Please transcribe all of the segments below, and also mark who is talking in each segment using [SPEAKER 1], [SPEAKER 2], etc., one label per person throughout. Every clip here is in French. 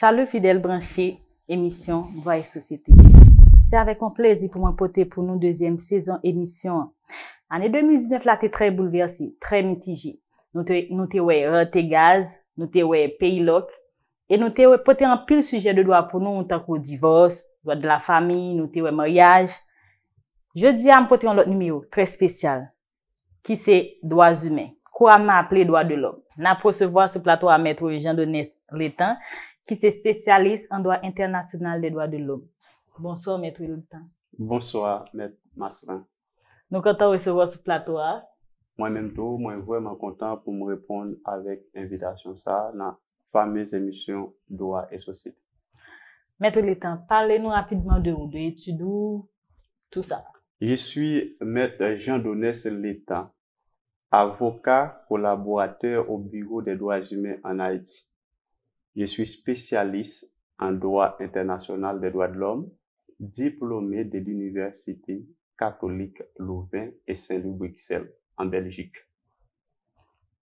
[SPEAKER 1] Salut fidèles branchés, émission Voix et Société. C'est avec un plaisir pour moi porter pour nous deuxième saison émission. Année 2019 là t'es très bouleversée, très mitigée. Nous t'es raté gaz, nous t'es pays loc et nous t'es porté un pile sujet de droit pour nous tant que divorce, droit de la famille, nous t'es mariage. Je dis à me porter un autre numéro très spécial qui c'est droits humains. Quoi m'a appelé droits de l'homme. N'a recevoir ce plateau à maître Jean-Denis Létan qui est spécialiste en droit international des droits de l'homme. Bonsoir, maître Létan.
[SPEAKER 2] Bonsoir, maître Masserin.
[SPEAKER 1] Nous comptons recevoir ce plateau.
[SPEAKER 2] Moi-même tout, moi vraiment content pour me répondre avec invitation ça dans la fameuse émission Droit et Société.
[SPEAKER 1] Maître Létan, parlez-nous rapidement de vous, de études, tout ça.
[SPEAKER 2] Je suis maître Jean-Denis Létan, avocat collaborateur au Bureau des droits humains en Haïti. Je suis spécialiste en droit international des droits de l'homme, diplômé de l'Université catholique Louvain et Saint-Louis-Bruxelles en Belgique.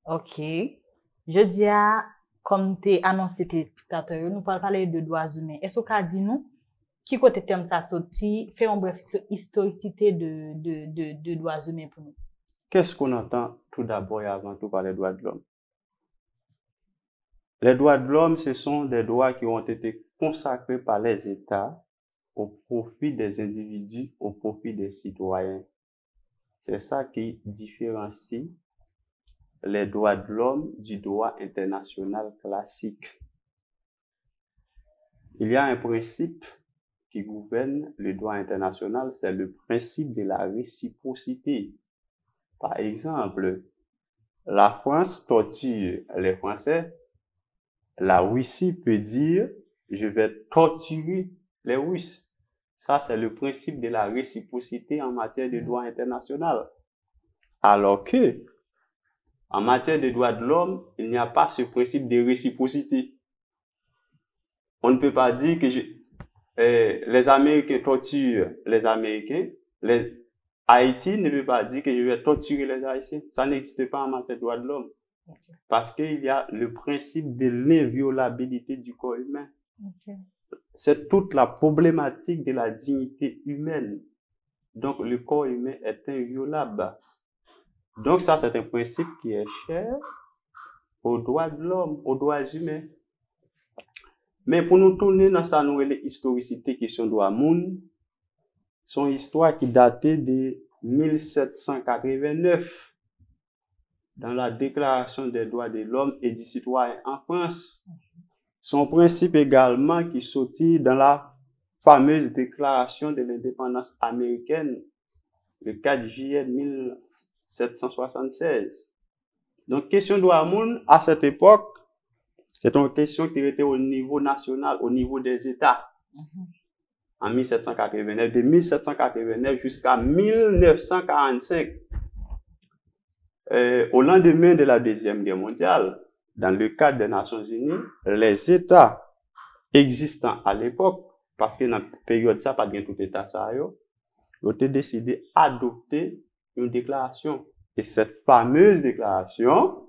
[SPEAKER 1] Ok. Je dis à, comme tu as annoncé tout à l'heure, nous parler de droits humains. Est-ce que tu dit nous, qui côté terme ça sorti, fait une bref historicité de droits humains pour nous?
[SPEAKER 2] Qu'est-ce qu'on entend tout d'abord et avant tout par les droits de l'homme? Les droits de l'homme, ce sont des droits qui ont été consacrés par les États au profit des individus, au profit des citoyens. C'est ça qui différencie les droits de l'homme du droit international classique. Il y a un principe qui gouverne le droit international, c'est le principe de la réciprocité. Par exemple, la France torture les Français. La Russie peut dire, je vais torturer les Russes. Ça, c'est le principe de la réciprocité en matière de droit international. Alors que, en matière de droits de l'homme, il n'y a pas ce principe de réciprocité. On ne peut pas dire que les Américains torturent les Américains. Haïti ne peut pas dire que je vais torturer les Haïtiens. Ça n'existe pas en matière de droits de l'homme. Okay. Parce qu'il y a le principe de l'inviolabilité du corps humain. Okay. C'est toute la problématique de la dignité humaine. Donc, le corps humain est inviolable. Donc, ça, c'est un principe qui est cher aux droits de l'homme, aux droits humains. Mais pour nous tourner dans sa nouvelle historicité question de droit moun, son histoire qui datait de 1789. Dans la Déclaration des droits de l'homme et du citoyen en France. Son principe également qui sortit dans la fameuse Déclaration de l'indépendance américaine le 4 juillet 1776. Donc, question de droit moun, à cette époque, c'est une question qui était au niveau national, au niveau des États. En 1789, de 1789 jusqu'à 1945. Au lendemain de la Deuxième Guerre mondiale, dans le cadre des Nations Unies, les États existants à l'époque, parce que dans la période ça, pas bien tout État ça, ils ont décidé d'adopter une déclaration. Et cette fameuse déclaration,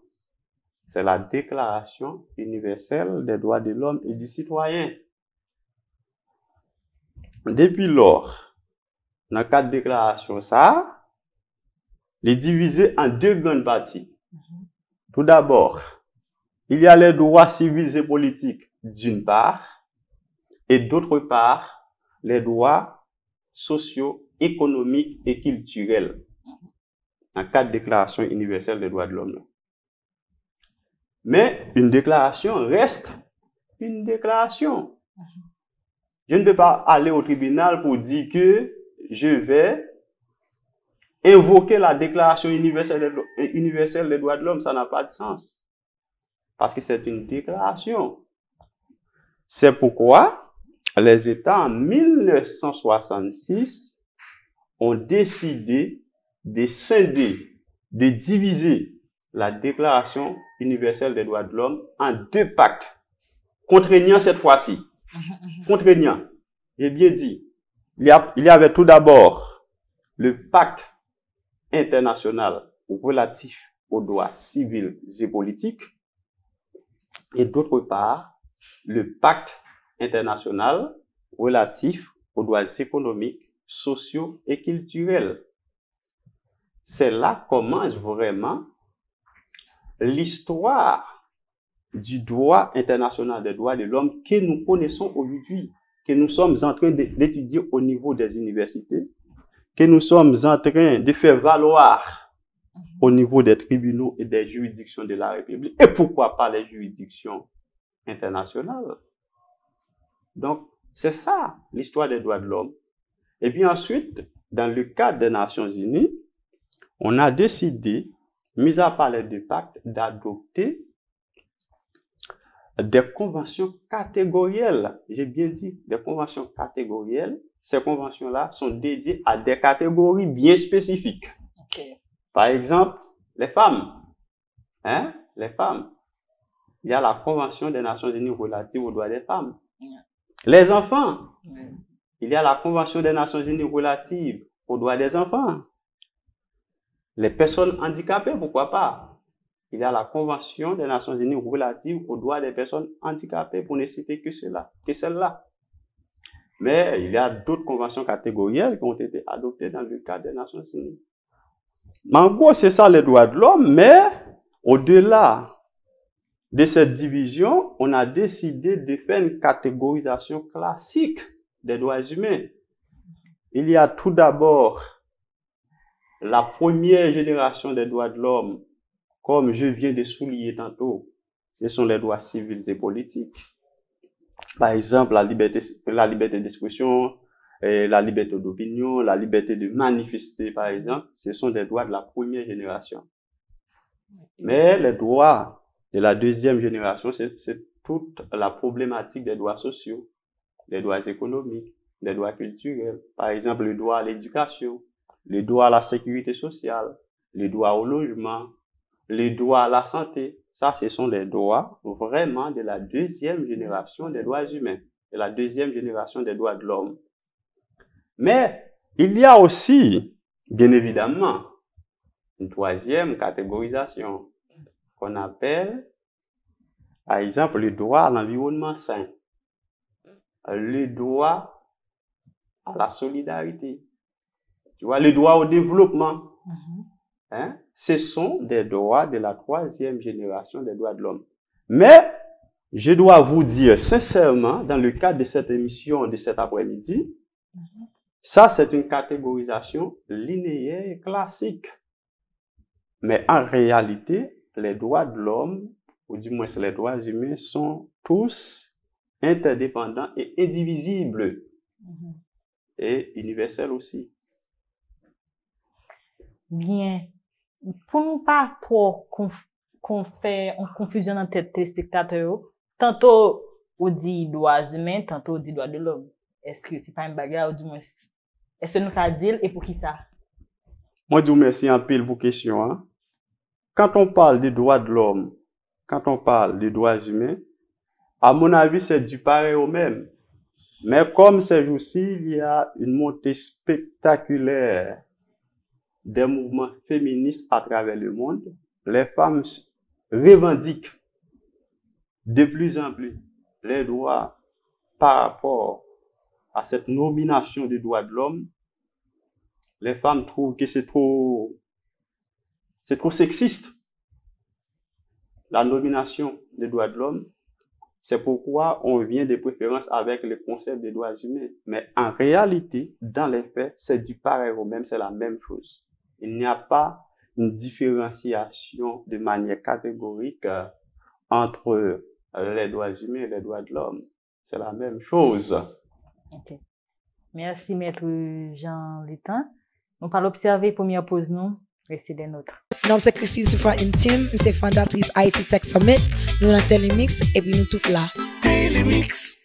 [SPEAKER 2] c'est la Déclaration universelle des droits de l'homme et du citoyen. Depuis lors, dans le cadre de déclaration ça, il est divisé en deux grandes parties. Tout d'abord, il y a les droits civils et politiques d'une part, et d'autre part, les droits sociaux, économiques et culturels. Dans le cadre de la Déclaration universelle des droits de l'homme. Mais une déclaration reste une déclaration. Je ne peux pas aller au tribunal pour dire que je vais invoquer la Déclaration universelle des droits de l'homme, ça n'a pas de sens. Parce que c'est une déclaration. C'est pourquoi les États en 1966 ont décidé de scinder, de diviser la Déclaration universelle des droits de l'homme en deux pactes. Contraignants cette fois-ci. Contraignants. J'ai bien dit. Il y avait tout d'abord le pacte international relatif aux droits civils et politiques, et d'autre part, le pacte international relatif aux droits économiques, sociaux et culturels. C'est là commence vraiment l'histoire du droit international des droits de l'homme que nous connaissons aujourd'hui, que nous sommes en train d'étudier au niveau des universités, que nous sommes en train de faire valoir au niveau des tribunaux et des juridictions de la République, et pourquoi pas les juridictions internationales. Donc, c'est ça, l'histoire des droits de l'homme. Et puis ensuite, dans le cadre des Nations Unies, on a décidé, mis à part les deux pactes, d'adopter des conventions catégorielles. J'ai bien dit, des conventions catégorielles. Ces conventions-là sont dédiées à des catégories bien spécifiques.
[SPEAKER 1] Okay.
[SPEAKER 2] Par exemple, les femmes. Les femmes. Il y a la Convention des Nations Unies relative aux droits des femmes. Les enfants. Il y a la Convention des Nations Unies relative aux droits des enfants. Les personnes handicapées, pourquoi pas? Il y a la Convention des Nations Unies relative aux droits des personnes handicapées, pour ne citer que celle-là. Mais il y a d'autres conventions catégorielles qui ont été adoptées dans le cadre des Nations Unies. En gros, c'est ça les droits de l'homme, mais au-delà de cette division, on a décidé de faire une catégorisation classique des droits humains. Il y a tout d'abord la première génération des droits de l'homme, comme je viens de souligner tantôt, ce sont les droits civils et politiques. Par exemple, la liberté d'expression, la liberté d'opinion, la liberté de manifester, par exemple, ce sont des droits de la première génération. Mais les droits de la deuxième génération, c'est toute la problématique des droits sociaux, des droits économiques, des droits culturels. Par exemple, le droit à l'éducation, le droit à la sécurité sociale, le droit au logement, le droit à la santé. Ça, ce sont des droits vraiment de la deuxième génération des droits humains, de la deuxième génération des droits de l'homme. Mais il y a aussi, bien évidemment, une troisième catégorisation qu'on appelle, par exemple, le droit à l'environnement sain, le droit à la solidarité, tu vois, le droit au développement. Ce sont des droits de la troisième génération des droits de l'homme. Mais, je dois vous dire sincèrement, dans le cadre de cette émission de cet après-midi, ça c'est une catégorisation linéaire et classique. Mais en réalité, les droits de l'homme, ou du moins les droits humains, sont tous interdépendants et indivisibles. Et universels aussi.
[SPEAKER 1] Bien. Pour nous pas trop qu'on fait une confusion dans tête des spectateurs, tantôt on dit droits humains, tantôt on dit droits de l'homme. Est-ce que c'est pas une bagarre ou du moins est-ce que nous qu'à dire et pour qui ça?
[SPEAKER 2] Moi je vous remercie en pile pour question. Hein? Quand on parle des droits de l'homme, quand on parle des droits humains, à mon avis c'est du pareil au même. Mais comme ces jours-ci, il y a une montée spectaculaire des mouvements féministes à travers le monde, les femmes revendiquent de plus en plus les droits par rapport à cette nomination des droits de l'homme. Les femmes trouvent que c'est trop sexiste, la nomination des droits de l'homme. C'est pourquoi on vient de préférence avec le concept des droits humains. Mais en réalité, dans les faits, c'est du pareil au même, c'est la même chose. Il n'y a pas une différenciation de manière catégorique entre les droits humains et les droits de l'homme. C'est la même chose.
[SPEAKER 1] Ok. Merci, Maître Jean Létan. On parle observer, première pause, nous, restez des nôtres.
[SPEAKER 3] Non, c'est Christine Soufra Intime, c'est fondatrice Haïti Tech Summit, nous dans Télémix, et puis nous toutes là.
[SPEAKER 4] Télémix.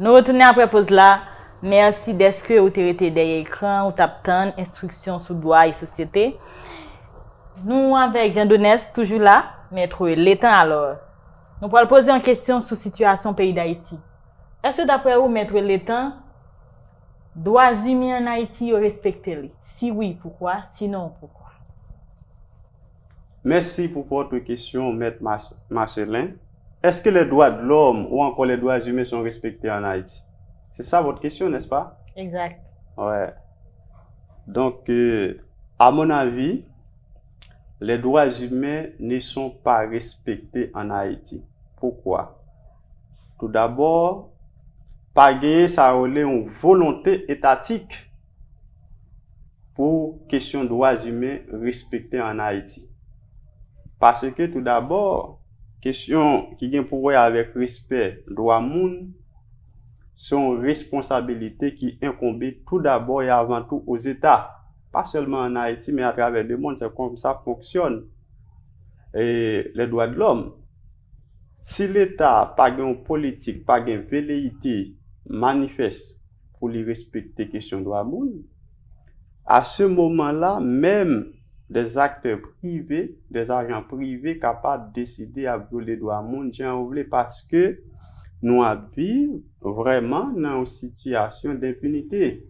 [SPEAKER 1] Nous retournons après pause là. Merci d'être que vous avez été derrière l'écran, vous avez instructions sur droit et société. Nous, avec Jean Donès, toujours là, Maître Létan alors. Nous pourrons poser une question sur la situation pays d'Haïti. Est-ce que d'après vous, Maître Létan, droits humains en Haïti respectés? Si oui, pourquoi? Sinon, pourquoi?
[SPEAKER 2] Merci pour votre question, Maître Marcelin. Est-ce que les droits de l'homme ou encore les droits humains sont respectés en Haïti? C'est ça votre question, n'est-ce pas?
[SPEAKER 1] Exact.
[SPEAKER 2] Ouais. Donc, à mon avis, les droits humains ne sont pas respectés en Haïti. Pourquoi? Tout d'abord, pas gagner ça relève une volonté étatique pour question droits humains respectés en Haïti. Parce que tout d'abord, question qui vient pour avec respect droit moun, sont responsabilités qui incombent tout d'abord et avant tout aux États. Pas seulement en Haïti, mais à travers le monde, c'est comme ça fonctionne. Et les droits de l'homme. Si l'État pas une politique, pas une velléité manifeste pour les respecter question droits moun, à ce moment-là, même des acteurs privés, des agents privés capables de décider à violer les droits moun, parce que nous vivons vraiment dans une situation d'impunité.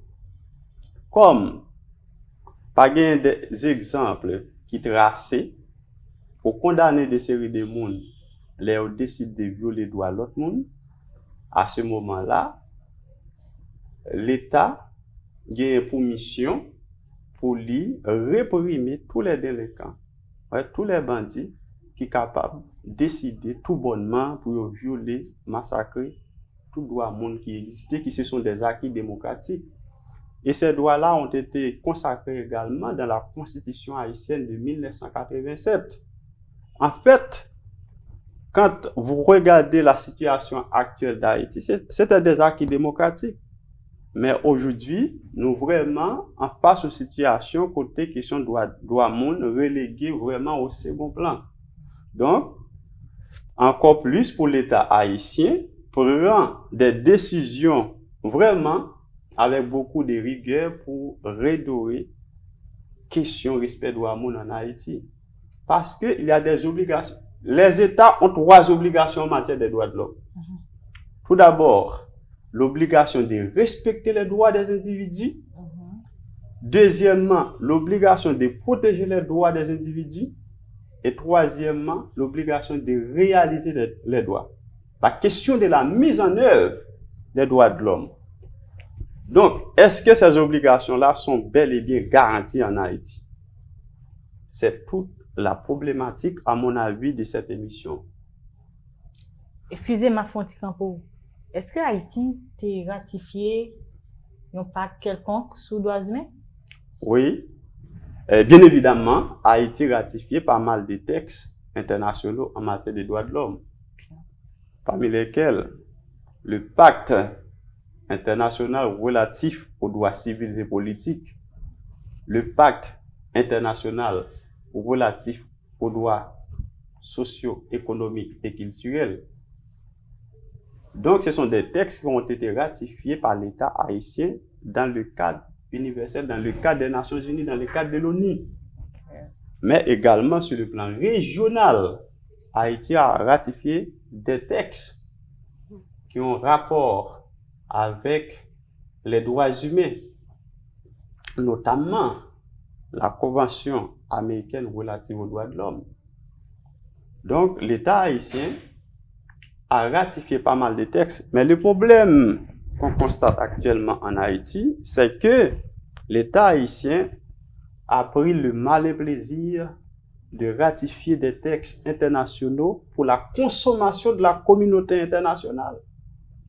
[SPEAKER 2] Comme, pas des exemples qui tracent pour condamner des séries de monde, les décident de violer les droits de l'autre monde. À ce moment-là, l'État a pour mission pour lui réprimer tous les délinquants, tous les bandits qui sont capables de décider tout bonnement pour violer, massacrer tout droit monde qui existait, qui ce sont des acquis démocratiques. Et ces droits-là ont été consacrés également dans la Constitution haïtienne de 1987. En fait, quand vous regardez la situation actuelle d'Haïti, c'était des acquis démocratiques. Mais aujourd'hui, nous vraiment en face de situation côté question de droit monde relégué vraiment au second plan. Donc, encore plus pour l'État haïtien, prend des décisions vraiment avec beaucoup de rigueur pour redorer question respect droit monde en Haïti. Parce qu'il y a des obligations. Les États ont 3 obligations en matière des droits de l'homme. Tout d'abord, l'obligation de respecter les droits des individus. Deuxièmement, l'obligation de protéger les droits des individus. Et troisièmement, l'obligation de réaliser les droits. La question de la mise en œuvre des droits de l'homme. Donc, est-ce que ces obligations-là sont bel et bien garanties en Haïti? C'est toute la problématique, à mon avis, de cette émission.
[SPEAKER 1] Excusez-moi, Fonti Campo. Est-ce que Haïti a ratifié un pacte quelconque sur les droits humains?
[SPEAKER 2] Oui. Bien évidemment, Haïti a ratifié pas mal de textes internationaux en matière des droits de l'homme, parmi lesquels le pacte international relatif aux droits civils et politiques, le pacte international relatif aux droits sociaux, économiques et culturels. Donc, ce sont des textes qui ont été ratifiés par l'État haïtien dans le cadre universel, dans le cadre des Nations Unies, dans le cadre de l'ONU. Mais également sur le plan régional, Haïti a ratifié des textes qui ont rapport avec les droits humains, notamment la Convention américaine relative aux droits de l'homme. Donc, l'État haïtien a ratifié pas mal de textes, mais le problème qu'on constate actuellement en Haïti, c'est que l'État haïtien a pris le malin plaisir de ratifier des textes internationaux pour la consommation de la communauté internationale.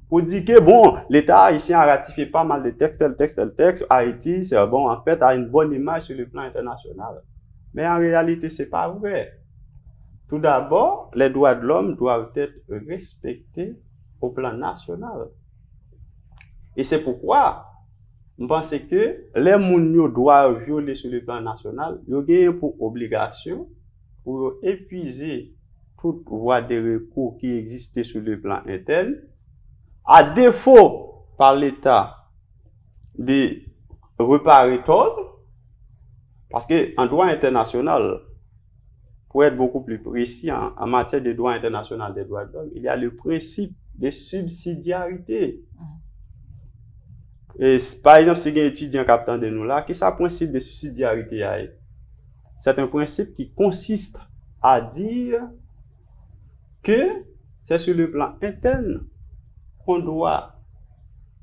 [SPEAKER 2] Pour dire que bon, l'État haïtien a ratifié pas mal de textes, tel texte, Haïti, c'est bon, en fait, a une bonne image sur le plan international. Mais en réalité, c'est pas vrai. Tout d'abord, les droits de l'homme doivent être respectés au plan national. Et c'est pourquoi je pense que les gens doivent violer sur le plan national, ils ont pour obligation pour épuiser toute voie de recours qui existait sur le plan interne, à défaut par l'État de réparer tort, parce qu'en droit international, pour être beaucoup plus précis en matière de droit international des droits de l'homme, il y a le principe de subsidiarité. Et par exemple, si il y a un étudiant captant de nous là, qui est le principe de subsidiarité? C'est un principe qui consiste à dire que c'est sur le plan interne qu'on doit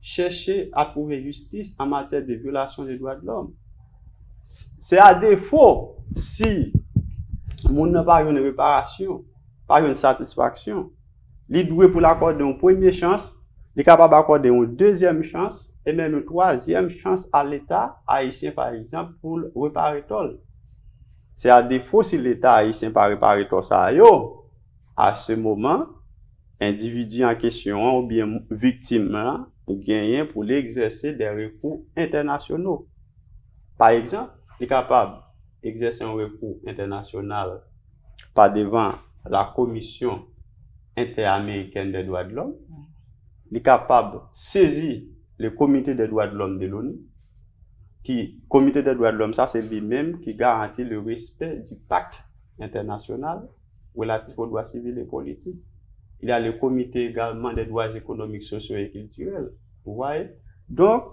[SPEAKER 2] chercher à trouver justice en matière de violation des droits de l'homme. C'est à défaut, si moun n'a pas une réparation, pas une satisfaction, il doit pour l'accorder une première chance, il est capable d'accorder une deuxième chance et même une troisième chance à l'État haïtien, par exemple, pour réparer tout. C'est à défaut si l'État haïtien pas réparer tout ça, à ce moment, individu en question ou bien victime gagne pour l'exercer des recours internationaux. Par exemple, il est capable d'exercer un recours international par devant la Commission interaméricaine des droits de l'homme. Il est capable de saisir le Comité des droits de l'homme de l'ONU. Comité des droits de l'homme, ça c'est lui-même qui garantit le respect du pacte international relatif aux droits civils et politiques. Il y a le comité également des droits économiques, sociaux et culturels. Vous voyez? Donc,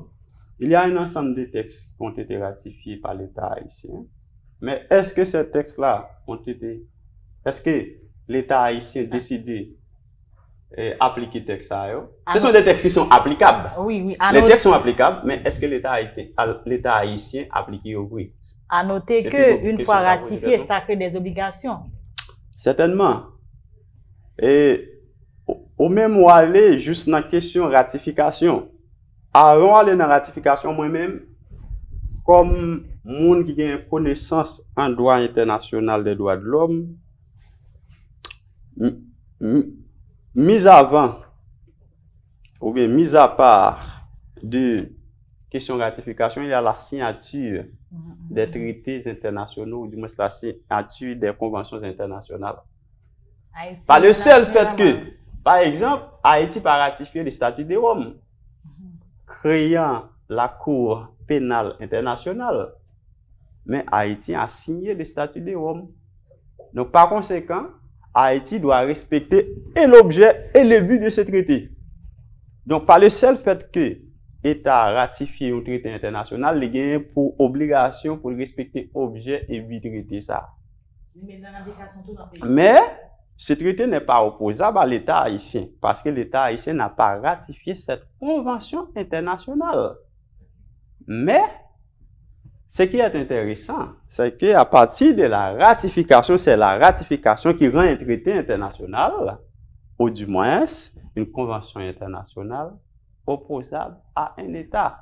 [SPEAKER 2] il y a un ensemble de textes qui ont été ratifiés par l'État haïtien. Mais est-ce que ces textes-là est-ce que l'État haïtien a décidé d'appliquer les textes à eux? Ce sont des textes qui sont applicables.
[SPEAKER 1] Oui.
[SPEAKER 2] Les textes sont applicables, mais est-ce que l'État haïtien applique au oui?
[SPEAKER 1] À noter qu'une fois ratifié, ça crée des obligations. Certainement.
[SPEAKER 2] Et au même où aller juste dans la question ratification. Avant d'aller dans la ratification, moi-même, comme monde qui a une connaissance en droit international des droits de l'homme, mis avant, ou bien mis à part de question ratification, il y a la signature des traités internationaux, ou du moins la signature des conventions internationales. Par le seul fait que, par exemple, Haïti a ratifié le statut de Rome, créant la Cour pénale internationale. Mais Haïti a signé le statut de Rome. Donc, par conséquent, Haïti doit respecter et l'objet et le but de ce traité. Donc, par le seul fait que l'État a ratifié un traité international, il a pour obligation pour respecter l'objet et but du traité. Ça. Mais, ce traité n'est pas opposable à l'État haïtien parce que l'État haïtien n'a pas ratifié cette convention internationale. Mais, ce qui est intéressant, c'est qu'à partir de la ratification, c'est la ratification qui rend un traité international, ou du moins une convention internationale, opposable à un État.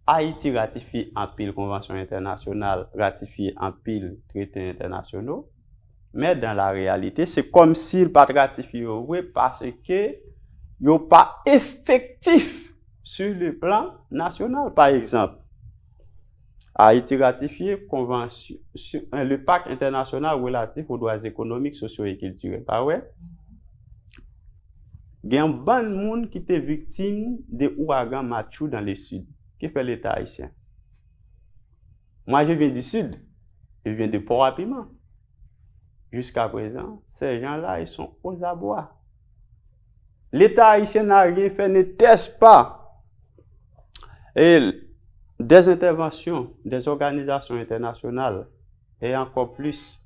[SPEAKER 2] Haïti ratifie en pile convention internationale, ratifie en pile traités internationaux. Mais dans la réalité, c'est comme s'il pas ratifié parce que il n'est pas effectif sur le plan national. Par exemple, Haïti ratifié convention, le pacte international relatif aux droits économiques, sociaux et culturels. Pas ouais? Il y a un bon monde qui était victime de ouragan Mathieu dans le sud. Qui fait l'État haïtien? Moi, je viens du sud. Je viens de Port-à-Piment. Jusqu'à présent, ces gens-là, ils sont aux abois. L'État haïtien n'a rien fait, ne teste pas. Et des interventions des organisations internationales et encore plus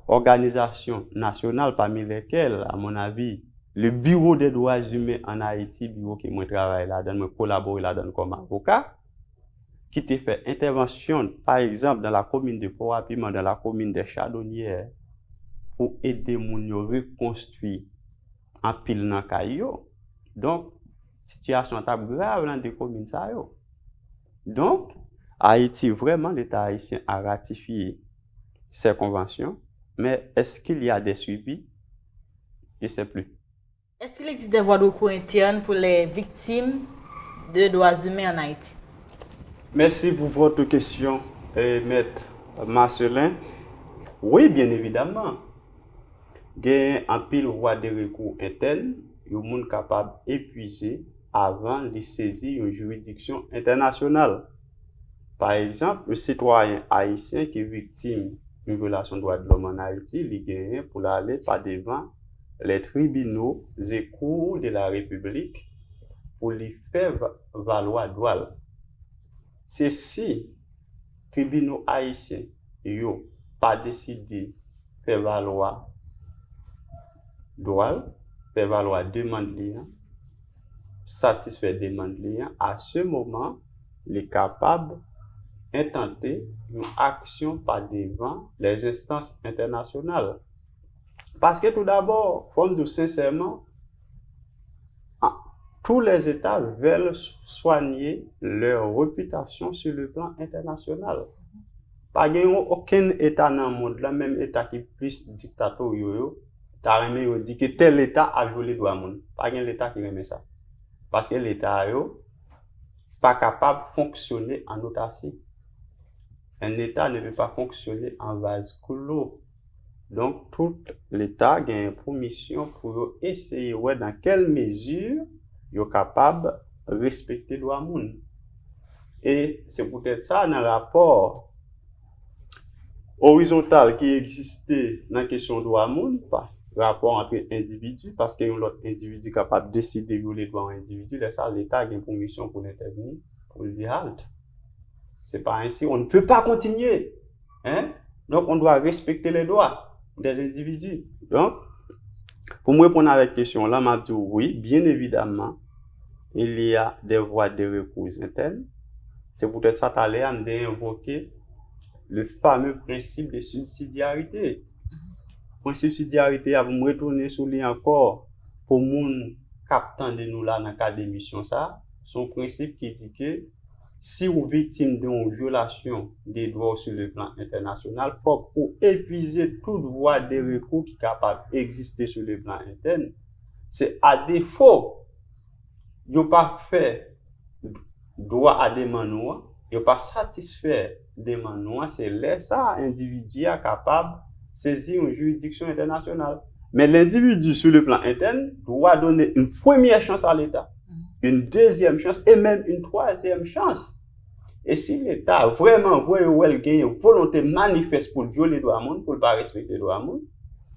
[SPEAKER 2] organisations nationales parmi lesquelles, à mon avis, le Bureau des droits humains en Haïti, bureau qui moi travaille là-dedans, me collabore là-dedans comme avocat, qui te fait intervention, par exemple, dans la commune de Port-à-Piment, dans la commune de Chardonnières, pour aider moun yo reconstruire en pile nan kayo. Donc, situation est grave dans des communes ça yo. Donc, Haïti, vraiment, l'État haïtien a ratifié ces conventions, mais est-ce qu'il y a des suivis? Je ne sais plus.
[SPEAKER 1] Est-ce qu'il existe des voies de recours internes pour les victimes de droits humains en Haïti?
[SPEAKER 2] Merci pour votre question, Maître Marcelin. Oui, bien évidemment. Il y a un pile voie de recours interne, il y a monde capable d'épuiser avant de saisir une juridiction internationale. Par exemple, le citoyen haïtien qui est victime d'une violation des droits de l'homme en Haïti, il gagne pour aller par devant les tribunaux et cours de la République pour les faire valoir droit. C'est si tribunaux haïtiens yo pas décidé faire valoir droit, faire valoir demande liant, satisfaire demande liant, à ce moment, les capables intenter une action par devant les instances internationales. Parce que tout d'abord, faut dire sincèrement, tous les États veulent soigner leur réputation sur le plan international. Pas aucun État dans le monde, le même État qui est plus dictatorial, dit que tel État a violé les droits de l'homme. Pas un État qui remet ça. Parce que l'État n'est pas capable de fonctionner en autarcie. Un État ne peut pas fonctionner en vase clos. Donc, tout l'État a une permission pour essayer dans quelle mesure il est capable de respecter le droit de l'homme. Et c'est peut-être ça dans le rapport horizontal qui existait dans la question du droit de l'homme, pas rapport entre individus, parce qu'il y a un autre individu capable de décider de violer le droit de l'individu, l'État a une permission pour l'intervenir, pour le dire halt. C'est pas ainsi, on ne peut pas continuer. Hein? Donc, on doit respecter les droits des individus. Donc, pour me répondre à la question là, je dis oui, bien évidemment, il y a des voies de recours internes. C'est peut-être ça que tu as invoqué le fameux principe de subsidiarité. Le principe de subsidiarité, vous me retourner sur lui encore pour les captants de nous là dans le cadre de l'émission, ça, son principe qui dit que si vous êtes victime d'une violation des droits sur le plan international, pour épuiser toute voie de recours qui est capable d'exister sur le plan interne, c'est à défaut de ne pas faire droit à des demande, de ne pas satisfaire des demandes, c'est là ça, l'individu est capable de saisir une juridiction internationale. Mais l'individu sur le plan interne doit donner une première chance à l'État, une deuxième chance et même une troisième chance. Et si l'État vraiment voit une volonté manifeste pour violer les droits de l'homme, pour ne pas respecter les droits de l'homme,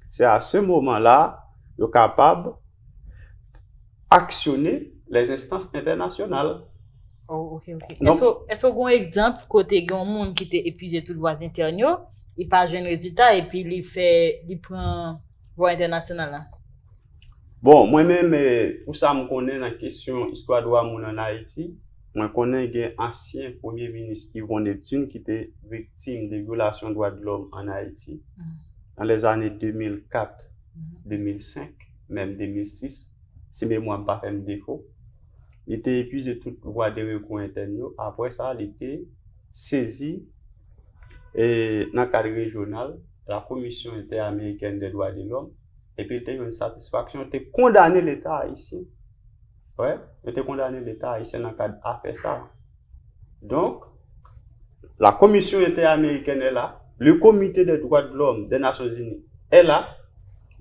[SPEAKER 2] c'est à ce moment-là qu'il est capable d'actionner les instances internationales.
[SPEAKER 1] Oh, ok. Est-ce qu'on a un exemple côté un monde qui était épuisé toute voie interne, il pas un résultat et puis il prend voie internationale?
[SPEAKER 2] Bon, moi-même, pour ça, je connais la question histoire de droit en Haïti. Je connais un ancien premier ministre Yvon Neptune qui était victime de violations des droits de l'homme en Haïti dans les années 2004, 2005, même 2006, si mémoire n'a pas fait défaut. Il était épuisé toute voie de recours interne. Après ça, il était saisi et dans le cadre régional, la Commission interaméricaine des droits de l'homme, et puis il était une satisfaction, il était condamné l'État haïtien. Ouais, il était condamné l'État haïtien dans le cadre à faire ça. Donc, la Commission interaméricaine est là, le Comité des droits de l'homme des Nations Unies est là,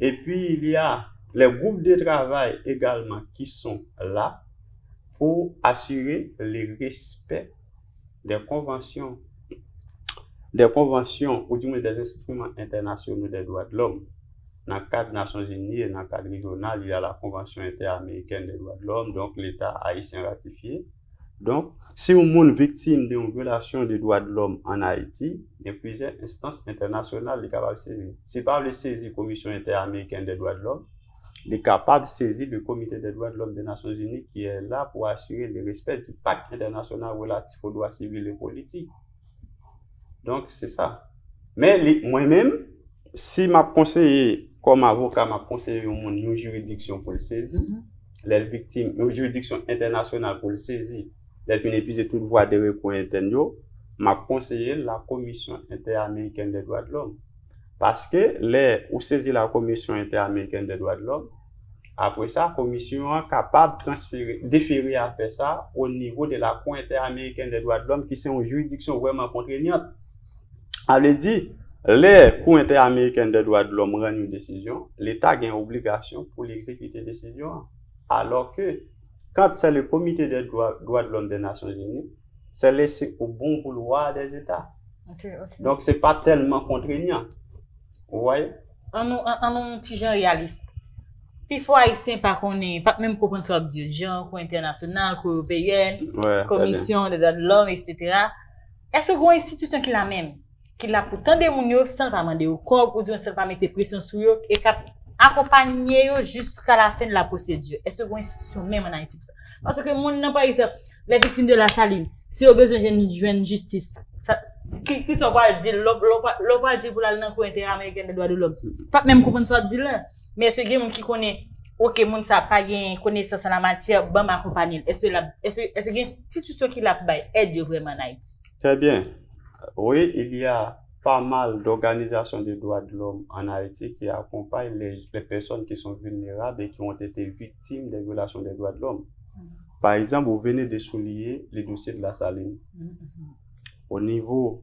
[SPEAKER 2] et puis il y a les groupes de travail également qui sont là pour assurer le respect des conventions ou du moins des instruments internationaux des droits de l'homme. Dans le cadre des Nations Unies et dans le cadre régional, il y a la Convention interaméricaine des droits de l'homme, donc l'État haïtien ratifié. Donc, si on est victime d'une violation des droits de l'homme en Haïti, il y a plusieurs instances internationales qui sont capables de saisir. Si pas le saisir la Commission interaméricaine des droits de l'homme, il est capable de saisir le Comité des droits de l'homme des Nations Unies qui est là pour assurer le respect du pacte international relatif aux droits civils et politiques. Donc, c'est ça. Mais moi-même, si m'a conseillé, comme avocat, m'a conseillé une juridiction pour le saisir, les victimes, une juridiction internationale pour le saisir, les épuiser toute voie de recours interne, m'a conseillé la Commission interaméricaine des droits de l'homme. Parce que ou saisir la Commission interaméricaine des droits de l'homme, après ça, la Commission est capable de transférer, déférer à faire ça au niveau de la Cour interaméricaine des droits de l'homme, qui c'est une juridiction vraiment contraignante. Elle dit, les cours interaméricaines des droits de l'homme rendent une décision, l'État a une obligation pour l'exécuter la décision. Alors que, quand c'est le Comité des droits de l'homme des Nations Unies, c'est laissé au bon vouloir des États.
[SPEAKER 1] Okay.
[SPEAKER 2] Donc, ce n'est pas tellement contraignant. Vous voyez?
[SPEAKER 1] Un petit genre réaliste. Puis faut haïtien pas connaît, pas même comprendre ce qu'on dit, genre, co international, co européenne,
[SPEAKER 2] Ouais,
[SPEAKER 1] commission des droits de l'homme, etc. Est-ce qu'on a une institution qui la même, qui l'a pour tant de moun yo sans pas demander au corps ou sans pas mettre pression sur eux et cap accompagner eux jusqu'à la fin de la procédure? Est-ce qu'on a une institution même en Haïti pour ça? Parce que moun nan par exemple, les victimes de la saline, si ont besoin de joindre justice, qui sont pas dire l'on pas dire pour la dans cour interaméricaine des droits de l'homme. Pas même comprendre soit dire là, mais est-ce que moun qui connaît OK moun ça pas gain connaissance en la matière, bon m'accompagner. Est-ce que une institution qui l'a bail aide vraiment en Haïti?
[SPEAKER 2] Très bien. Oui, il y a pas mal d'organisations des droits de l'homme en Haïti qui accompagnent les personnes qui sont vulnérables et qui ont été victimes des violations des droits de l'homme. Par exemple, vous venez de souligner les dossiers de la saline. Au niveau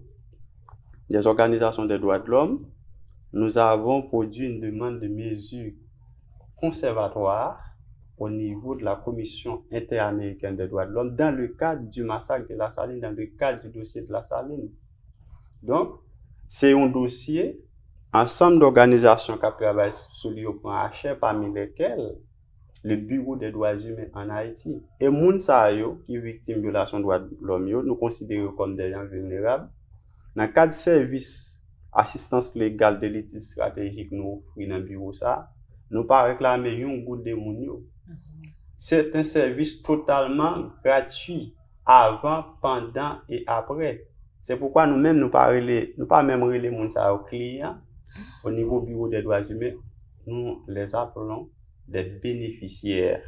[SPEAKER 2] des organisations des droits de l'homme, nous avons produit une demande de mesures conservatoires au niveau de la Commission interaméricaine des droits de l'homme dans le cadre du massacre de la saline, dans le cadre du dossier de la saline. Donc, c'est un dossier, ensemble d'organisations qui travaillent sur le point HR, parmi lesquelles le Bureau des droits humains en Haïti. Et moun sa yo, qui est victime de violation des droits de l'homme, nous considérons comme des gens vulnérables. Dans le cadre de service assistance légale de l'étude stratégique, nous, dans le bureau ça, nous pas réclamer un goût de moun yo. C'est un service totalement gratuit avant, pendant et après. C'est pourquoi nous-mêmes, nous pas même relais moun sa aux clients au niveau du Bureau des droits humains, nous les appelons des bénéficiaires.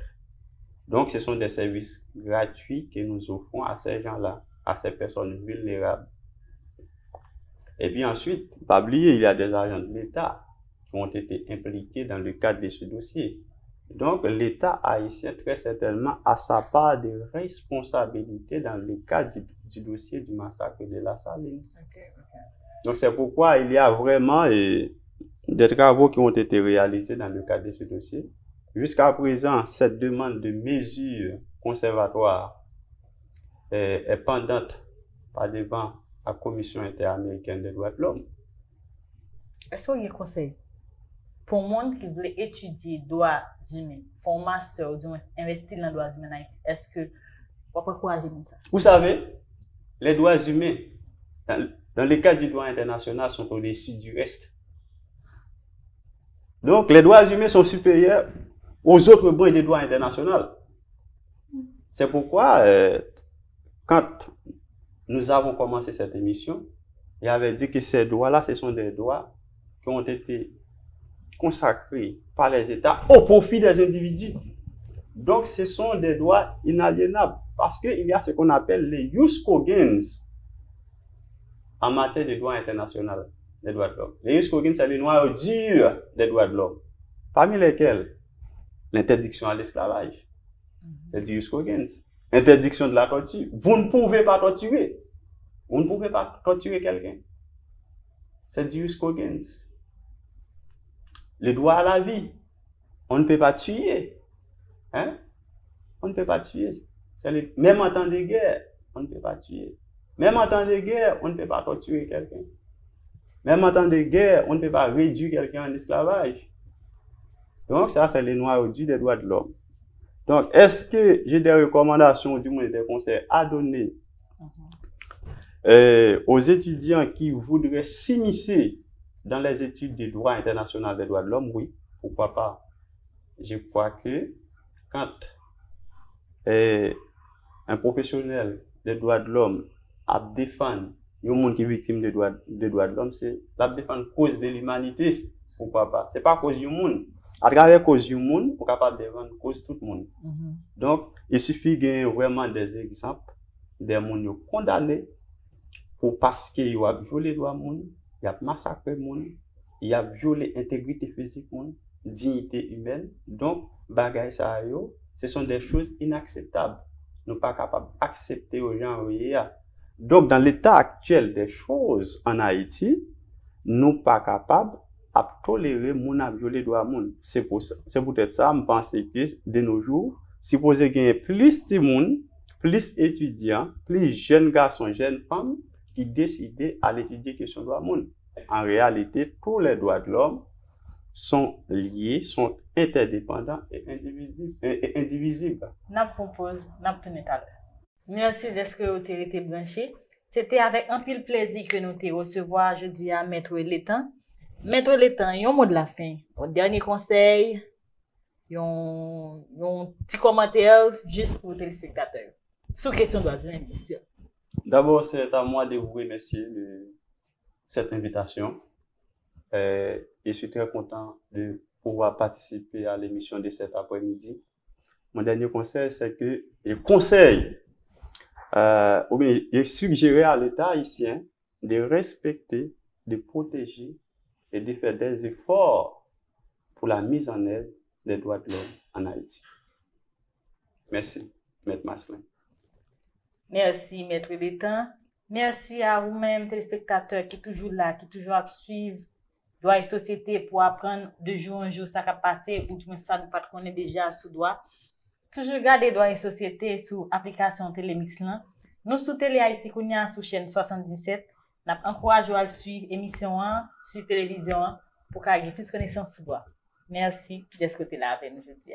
[SPEAKER 2] Donc, ce sont des services gratuits que nous offrons à ces gens-là, à ces personnes vulnérables. Et puis ensuite, pas oublier, il y a des agents de l'État qui ont été impliqués dans le cadre de ce dossier. Donc, l'État haïtien, très certainement, a sa part de responsabilité dans le cadre du dossier du massacre de la saline. Donc, c'est pourquoi il y a vraiment des travaux qui ont été réalisés dans le cadre de ce dossier. Jusqu'à présent, cette demande de mesures conservatoires est pendante par devant la Commission interaméricaine des droits de l'homme.
[SPEAKER 1] Est-ce qu'il y a un conseil pour monde qui veut étudier droits humains, faire un master ou investir dans les droits humains en Haïti? Est-ce que vous pouvez encourager ça?
[SPEAKER 2] Vous savez, les droits humains, dans le cadre du droit international, sont au-dessus du reste. Donc, les droits humains sont supérieurs aux autres branches des droits internationaux. C'est pourquoi, quand nous avons commencé cette émission, il avait dit que ces droits-là, ce sont des droits qui ont été consacrés par les États au profit des individus. Donc, ce sont des droits inaliénables parce qu'il y a ce qu'on appelle les jus cogens en matière de droit international des droits de l'homme. Les jus cogens, c'est les noyaux durs des droits de l'homme, parmi lesquels l'interdiction à l'esclavage, c'est du jus cogens. Interdiction de la torture. Vous ne pouvez pas torturer. Vous ne pouvez pas torturer quelqu'un. C'est du jus cogens. Le droit à la vie. On ne peut pas tuer. Hein? On ne peut pas tuer. Même en temps de guerre, on ne peut pas tuer. Même en temps de guerre, on ne peut pas torturer quelqu'un. Même en temps de guerre, on ne peut pas réduire quelqu'un en esclavage. Donc, ça, c'est les noyaux durs des droits de l'homme. Donc, est-ce que j'ai des recommandations, du moins des conseils à donner aux étudiants qui voudraient s'immiscer dans les études du droit international des droits de l'homme? Oui, pourquoi pas. Je crois que quand un professionnel des droits de l'homme a défendu un monde qui est victime des droits de l'homme, c'est la défense cause de l'humanité. Pourquoi pas? C'est pas cause du monde. À travers cause du monde, on est capable de défendre cause tout le monde. Donc, il suffit de gagner vraiment des exemples des gens condamnés pour parce qu'ils ont violé les droits de l'homme, ils ont massacré les gens, ils ont violé l'intégrité physique, dignité humaine. Donc, bagaille ça yo, ce sont des choses inacceptables. Nous ne sommes pas capables d'accepter aux gens. Donc, dans l'état actuel des choses en Haïti, nous ne sommes pas capables à tolérer mon a violé les droits de l'homme. C'est peut-être ça, je pense que de nos jours, si vous avez plus de monde, plus étudiants, plus jeunes garçons, jeunes femmes qui décident à étudier la question des droits de l'homme. En réalité, tous les droits de l'homme sont liés, sont interdépendants et indivisibles.
[SPEAKER 1] N'a propose, n'a tenu à l'heure. Merci de ce que vous avez été branché. C'était avec un pile plaisir que nous te recevoir jeudi à Maître Létan. Maître Létan, un mot de la fin. Un dernier conseil, un petit commentaire juste pour les téléspectateurs. Sous question d'oiseau, bien sûr.
[SPEAKER 2] D'abord, c'est à moi de vous remercier de cette invitation. Je suis très content de pouvoir participer à l'émission de cet après-midi. Mon dernier conseil, c'est que je conseille, ou bien je suggérerais à l'État haïtien de respecter, de protéger et de faire des efforts pour la mise en œuvre des droits de l'homme en Haïti. Merci, Maître Masselin.
[SPEAKER 1] Merci, Maître Létan. Merci à vous-même, téléspectateurs, qui sont toujours là, qui toujours à suivre droit et société pour apprendre de jour en jour ça qui a passé ou tout ça nous pas connaît déjà sous droit. Toujours garder droit et société sous application Télémix là. Nous sous Télé Haïti Kounia sous chaîne 77. N'a encouragé à suivre émission 1 sur télévision 1 pour gagner plus connaissance sous droit. Merci de ce côté là avec nous aujourd'hui.